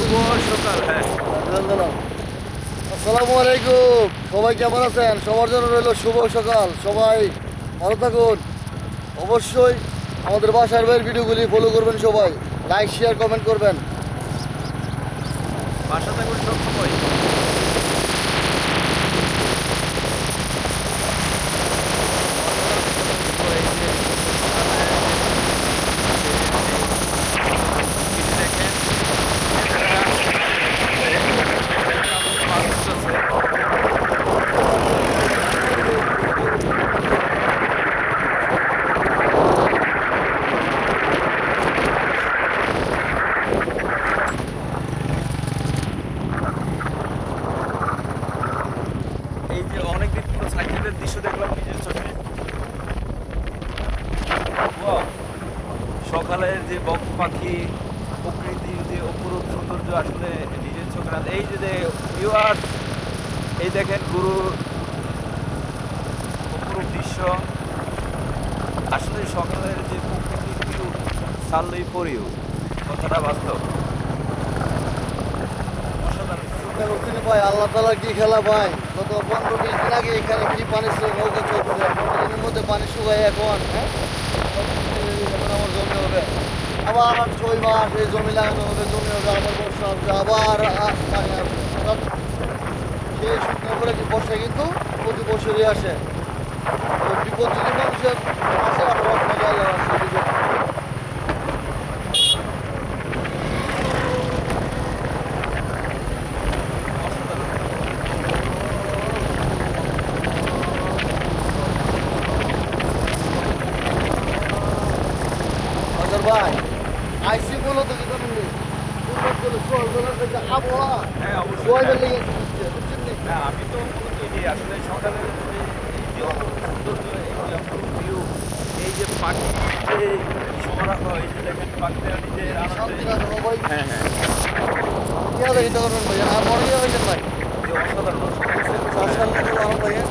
সকাল। হ্যাঁ, আসসালামু আলাইকুম, সবাই কেমন আছেন? সবার জন্য রইল শুভ সকাল। সবাই ভালো থাকুন। অবশ্যই আমাদের বাসার বাইরের ভিডিওগুলি ফলো করবেন, সবাই লাইক শেয়ার কমেন্ট করবেন। বাসা থাকুন সব সময়। এই যে অনেকদিন পুরো সাইকেলের দৃশ্য দেখলাম নিজের চোখে। Wow! সকালের যে বক পাখি, প্রকৃতির যে অপরূপ সৌন্দর্য আসলে নিজের চোখে না। এই যে ভিউয়ার্স, এই দেখেন গুরুর অপরূপ দৃশ্য। আসলে সকালের যে প্রকৃতির ভিউ ছাড়লেই পড়িও, কথাটা বাস্তব। অসাধারণ। ভাই আল্লাহ তালা কি খেলা ভাই, গত 15-20 দিন আগে এখানে কি পানি ছিল, নৌকা চলছে, 15 দিনের মধ্যে পানি শুকায় এখন। হ্যাঁ, এখন আমার জমি হবে, আবার 6 মাস এই জমি লাগানো হবে, জমি হবে, আবার বর্ষা আসবে, আবার পানি আসবে। সেই শুকনো করে কি বর্ষা কিন্তু প্রতি বছরই আসে। তো বিপদ যদি মানুষের আসে, আবার আপনাকে আল্লাহ আসে বিপদ। ভাই আইসি বলো তো কি জানেন, আবহাওয়া হ্যাঁ, অবশ্যই। সোয়াইবের লেগে বুঝছেন নি? না, আমি তো মূলত এই যে আসলে সকালের এই যে অপরূপ সৌন্দর্য, এই যে অপরূপ ভিউ, এই যে পাখি যে সমারোহ, এই যে দেখেন পাখিরা নিজের আনন্দে। হ্যাঁ, হ্যাঁ, কি হবে এটা করবেন ভাই, আর মনে হয়েছেন ভাই যে অসাধারণ ভাইয়া